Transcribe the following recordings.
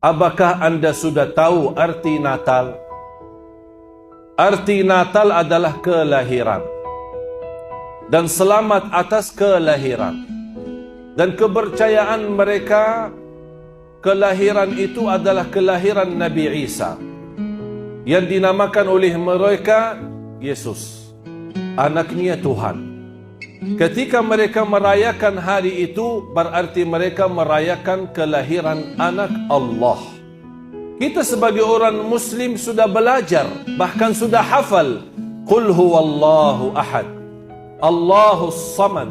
Apakah Anda sudah tahu arti Natal? Arti Natal adalah kelahiran. Dan selamat atas kelahiran. Dan kepercayaan mereka, kelahiran itu adalah kelahiran Nabi Isa, yang dinamakan oleh mereka Yesus, anaknya Tuhan. Ketika mereka merayakan hari itu, berarti mereka merayakan kelahiran anak Allah. Kita sebagai orang Muslim sudah belajar, bahkan sudah hafal, Qul huwallahu ahad, Allahus samad,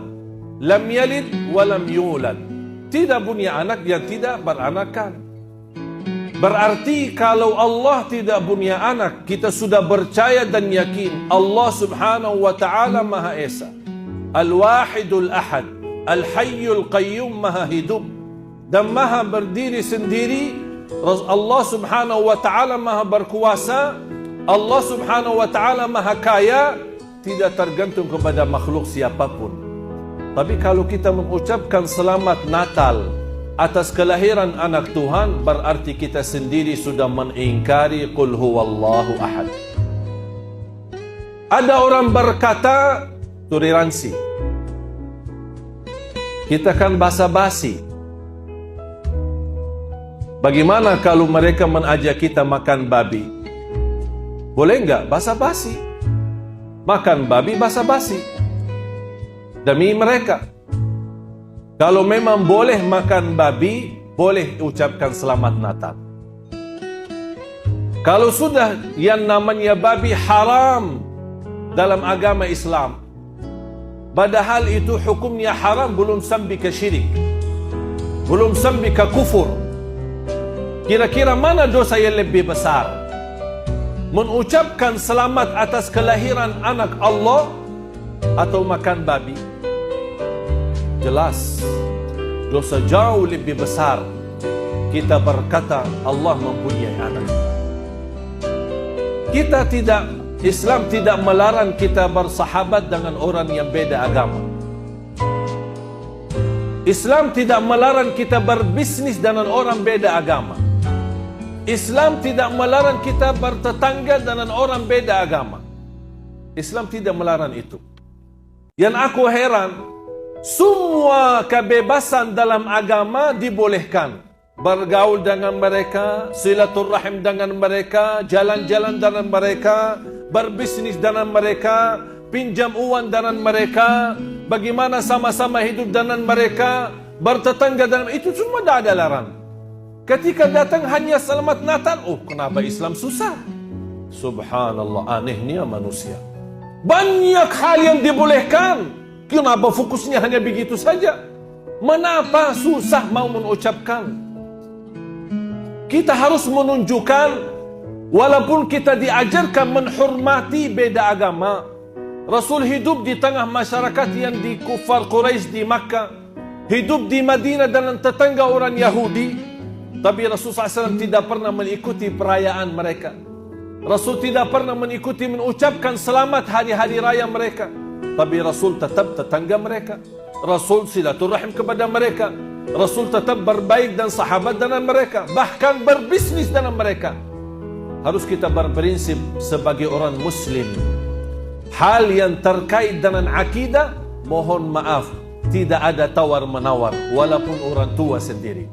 lam yalid wa lam yulad. Tidak punya anak yang tidak beranakan. Berarti kalau Allah tidak punya anak, kita sudah percaya dan yakin Allah subhanahu wa ta'ala Maha Esa, Al-Wahidul Ahad, Al-Hayyul Qayyum, Maha hidup dan Maha berdiri sendiri. Allah subhanahu wa ta'ala Maha berkuasa. Allah subhanahu wa ta'ala Maha kaya, tidak tergantung kepada makhluk siapapun. Tapi kalau kita mengucapkan selamat Natal atas kelahiran anak Tuhan, berarti kita sendiri sudah mengingkari Qul huwallahu ahad. Ada orang berkata toleransi. Kita kan basa-basi. Bagaimana kalau mereka mengajak kita makan babi? Boleh enggak basa-basi? Makan babi basa-basi. Demi mereka. Kalau memang boleh makan babi, boleh ucapkan selamat Natal. Kalau sudah yang namanya babi haram dalam agama Islam, padahal itu hukumnya haram, belum sampai ke syirik, belum sampai ke kufur. Kira-kira mana dosa yang lebih besar? Mengucapkan selamat atas kelahiran anak Allah atau makan babi? Jelas dosa jauh lebih besar kita berkata Allah mempunyai anak. Islam tidak melarang kita bersahabat dengan orang yang beda agama. Islam tidak melarang kita berbisnis dengan orang beda agama. Islam tidak melarang kita bertetangga dengan orang beda agama. Islam tidak melarang itu. Yang aku heran, semua kebebasan dalam agama dibolehkan. Bergaul dengan mereka, silaturahim dengan mereka, jalan-jalan dengan mereka, berbisnis dengan mereka, pinjam uang dengan mereka, bagaimana sama-sama hidup dengan mereka, bertetangga dengan itu semua tidak ada larangan. Ketika datang hanya selamat Natal, oh kenapa Islam susah? Subhanallah, anehnya manusia. Banyak hal yang dibolehkan. Kenapa fokusnya hanya begitu saja? Mengapa susah mau mengucapkan? Kita harus menunjukkan, walaupun kita diajarkan menghormati beda agama. Rasul hidup di tengah masyarakat yang di kufar Quraisy di Makkah, hidup di Madinah dengan tetangga orang Yahudi, tapi Rasul SAW tidak pernah mengikuti perayaan mereka. Rasul tidak pernah mengikuti mengucapkan selamat hari-hari raya mereka. Tapi Rasul tetap tetangga mereka. Rasul silaturahim kepada mereka. Rasul tetap berbaik dan sahabat dengan mereka. Bahkan berbisnis dengan mereka. Harus kita berprinsip sebagai orang Muslim. Hal yang terkait dengan akidah, mohon maaf, tidak ada tawar-menawar, walaupun orang tua sendiri.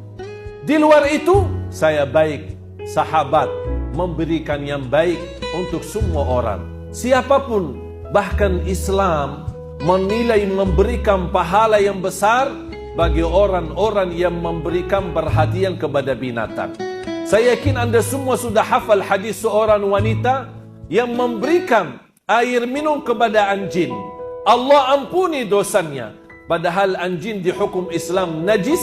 Di luar itu, saya baik, sahabat, memberikan yang baik untuk semua orang. Siapapun. Bahkan Islam menilai memberikan pahala yang besar bagi orang-orang yang memberikan perhatian kepada binatang. Saya yakin Anda semua sudah hafal hadis seorang wanita yang memberikan air minum kepada anjing. Allah ampuni dosanya. Padahal anjing dihukum Islam najis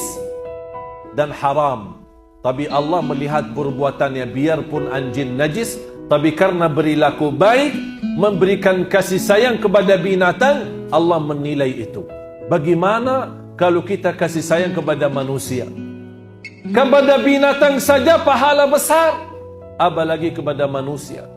dan haram. Tapi Allah melihat perbuatannya, biarpun anjing najis, tapi karena perilaku baik, memberikan kasih sayang kepada binatang, Allah menilai itu. Bagaimana kalau kita kasih sayang kepada manusia? Kepada binatang saja pahala besar, apalagi kepada manusia.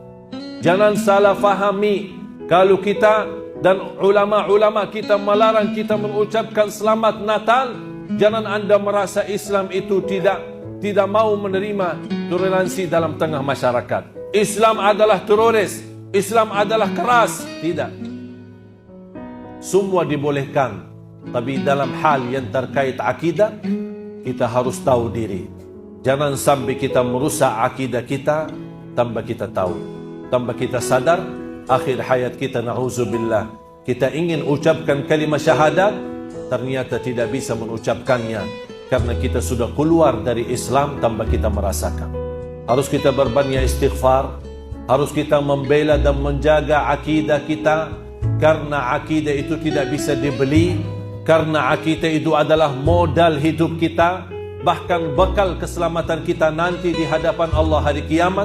Jangan salah fahami, kalau kita dan ulama-ulama kita melarang kita mengucapkan selamat Natal, jangan Anda merasa Islam itu tidak tidak mau menerima toleransi dalam tengah masyarakat. Islam adalah teroris, Islam adalah keras. Tidak. Semua dibolehkan. Tapi dalam hal yang terkait akidah, kita harus tahu diri. Jangan sampai kita merusak akidah kita tanpa kita tahu, tanpa kita sadar. Akhir hayat kita, na'udzubillah, kita ingin ucapkan kalimat syahadat, ternyata tidak bisa mengucapkannya karena kita sudah keluar dari Islam tanpa kita merasakan. Harus kita berbanyak istighfar, harus kita membela dan menjaga akidah kita, karena akidah itu tidak bisa dibeli, karena akidah itu adalah modal hidup kita, bahkan bekal keselamatan kita nanti di hadapan Allah hari kiamat.